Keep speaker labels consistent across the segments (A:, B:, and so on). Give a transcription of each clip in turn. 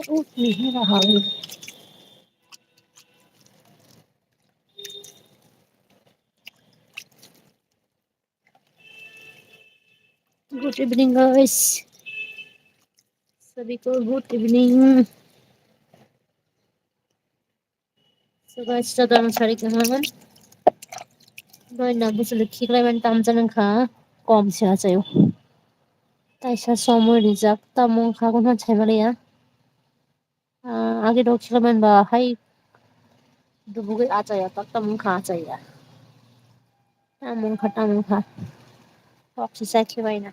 A: उठ नहीं रहा है। गुड इवनिंग गाइस, सभी को गुड इवनिंग। सुबह स्टार्ट साड़ी कहाँ दयना बुसुलु खिग्लायबानो तामजा नोंखा कमसे आजायो ताइसा समय रिजार्व तामो खागोन हानसाय मालैया आगे दो खिग्लायबानो बा हाय दुबुगै आजाया पाक तामो खा आजाया तामो खा कमसे सायख्लिबायना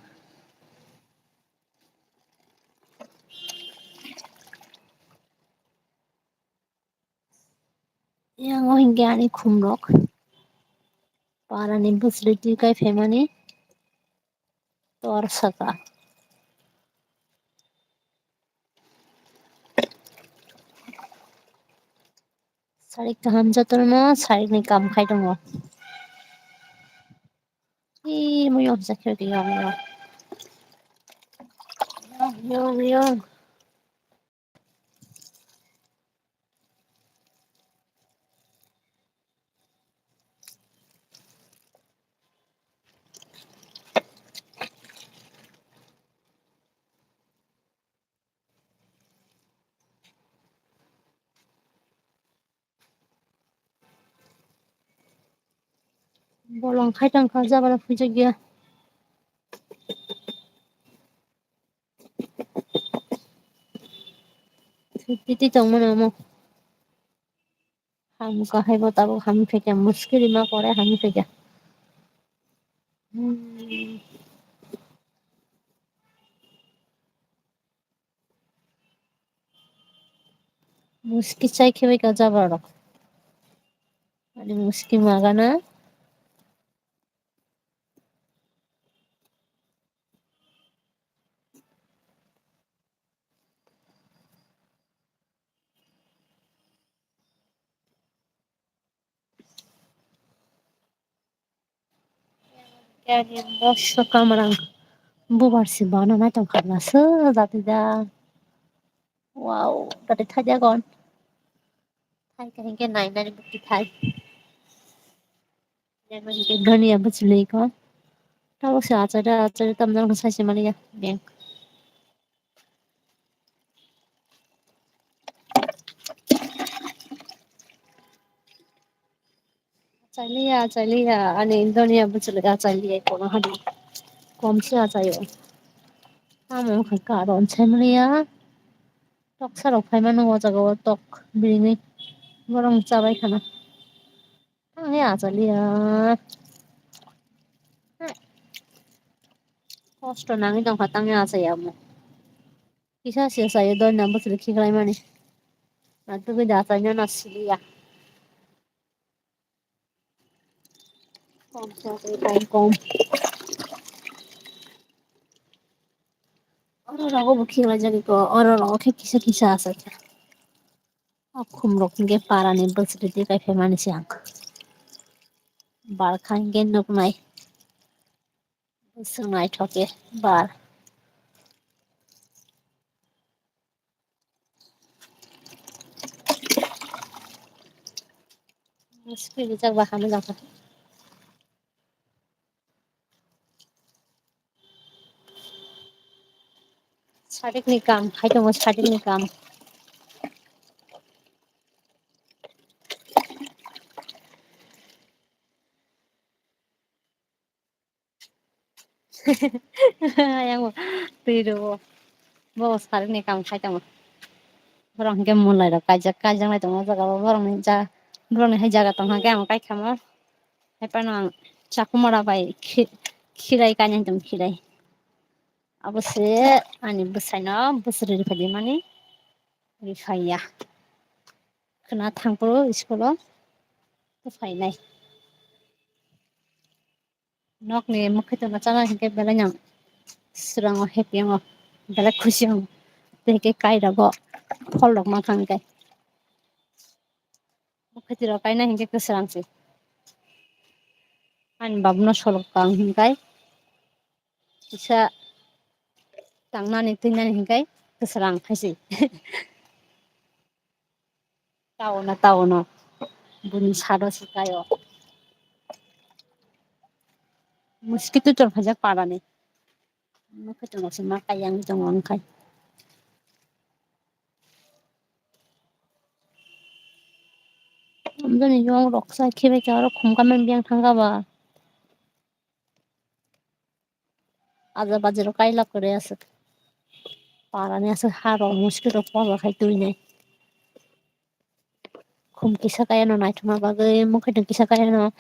A: yang o hingge ani khumrok parani busli tikai femani tor saka sarik taham jatorno sarik ni kam khai dongo muyo zakhe di yo bolong khai tangkha jabara phuja gya titi tongmano mo ham kahai botabo ham fekya muskil ma kore ham fekya muski chai khebe ka jabara ani muski magana yani bosho kamarang bubarsi bana nai tongkharna so jatida wow tati thaja gon thai ka hinge nai nai bukti thai yani hinge dhaniya bachli ko tabo se achara tamjang ko saise maliya bank chaliya ani dhaniya bachli ga chaliya kono hadi komse achayo amo khaka ron chemliya tok sarok phaimano o jaga o tok bini borong chabai khana he achaliya kosto nangi tongkha tangi achaya mo kisa se sayo dhaniya bachli khiklai mani atubi da achanya na siliya komse achayo kom oro rago bo khiklai jagi ko oro rago khe kisa achaya khumrok hinge parani bachli tikai phaimani siang barkha hinge nuknai sungai thoke bar muskil jak bahano jangkha sadik ni kam khai tongo sadik ni kam yang tiru bo sadik ni kam khai tongo borong hinge mulai rok kaijak nai tongo jaga borong ni ja borong ni hai jaga tongkha ke ang kai khamo hai pano ang chakumara bai khirai kanyan tong khirai abose ani bwsaino bwswrui rifadi mani rifaiya khana thangpro school o fainai nokni mukhitwno chana hingke belai no srango happy o belai khushi o tei kai rogo phol rok mankha hingke mukhiti rok kaina hingke kwsrangsi ani babu no solok kang hingkai kisa tangnani twinani hingkai kwsrang khaisi Tao na buni sado sikayo. Mosquito tor phajak parani. Mokhe tongsi ma kayang tong angkai. Amdani yong roksa khibe ka aro khumkamen biang thangaba. Aja bajero kaila kore আছে parani আছে haro mosquito polo khai tuine. Khum kisa kaya no naithuma bagui mokhe tong kisa kaya no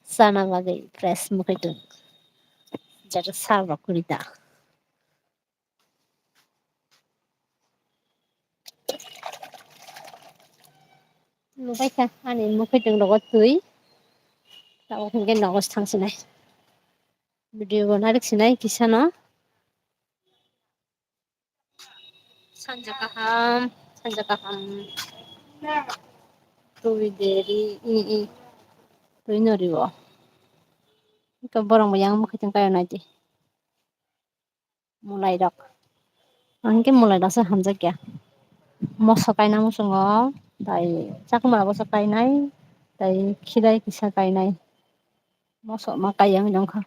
A: sana bagui fresh mokhe tong. Jata sarva kurita. Lubaika ani mokhe tong logot tui. Tao hingke nogos thangsinai. Video banarek sinai kisano. Sanja kaham. Tui deri i. Tui noriwo. Ika borong bayang mokhe tong kaya naiti. Mulai rok. Angke mulai rasa hamja kya. Moso kaina musungo. Tai chakmara boso kainai. Tai khirai kisa kainai. Moso ma kayang jongkha.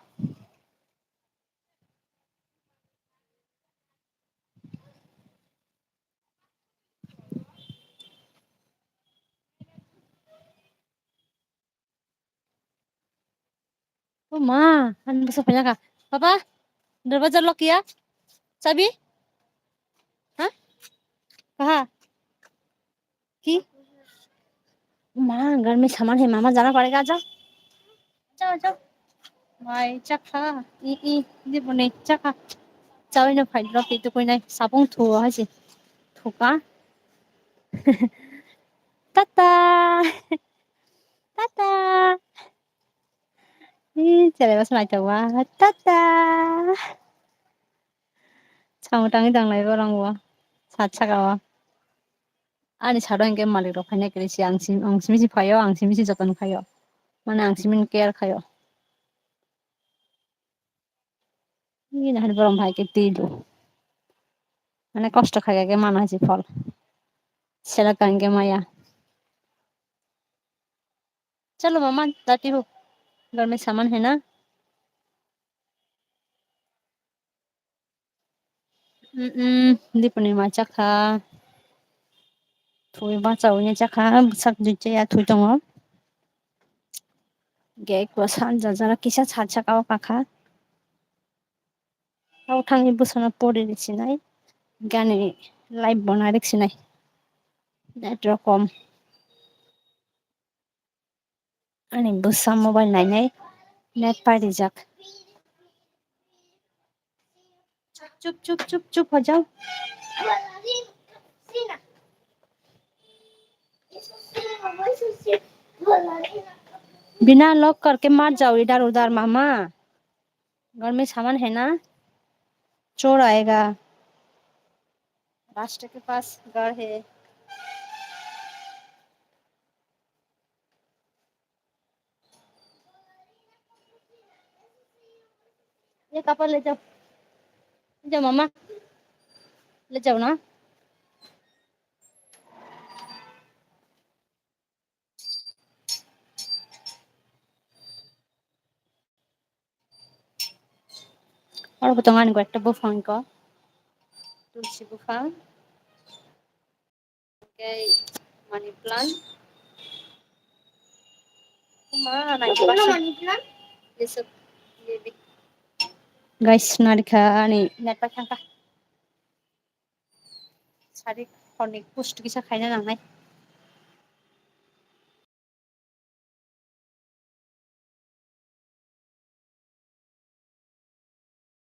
A: Oh ma, kan besok banyak ah. Papa, दरवाजा lock किया चाबी हाँ कहाँ की माँ घर में सामान है मामा जाना पड़ेगा जाओ जाओ जाओ भाई चखा ई ये बने चखा चाव इन्हें फाइल रख तो कोई नहीं साबुन थोड़ा है जी थोका ताता ताता ये चले बस नाइट हुआ ताता चाव टांगे डांगलाई बरंगवा साथ सगावा आनी साड़ो इनके मालिक रखाने के लिए आंसिमी फायो आंसिमी जतन खायो माने आंसिमी केयर खायो ये ना बरम भाई के तीलू माने कष्ट खाया के माना है फल सेला कांगे माया चलो मामा जाती हूँ घर में सामान है ना दीपनी मा चखा थुई बाचावनि चखा sak जुचे या थुई दङ गे को सान जाजारा किसा छाछा काव काखा ताव थांनि बोसोना परि रिसिनाय गानि लाइभ बना रिसिनाय नेट रकम आनि बोसा मबाइल नायनाय नेट पारि जाक चुप चुप चुप चुप हो जाओ बिना लॉक करके मत जाओ इधर उधर मामा घर में सामान है ना चोर आएगा रास्ते के पास घर है ये कपड़ा ले जाओ मामा ले जाओ ना और बताओ একটা বুফাং ক তুলসী বুফাং Okay, money plant. Mana itu money plant? ये सब ये भी guys narika ani net pa thangka sari konik post kisa khaina nangnai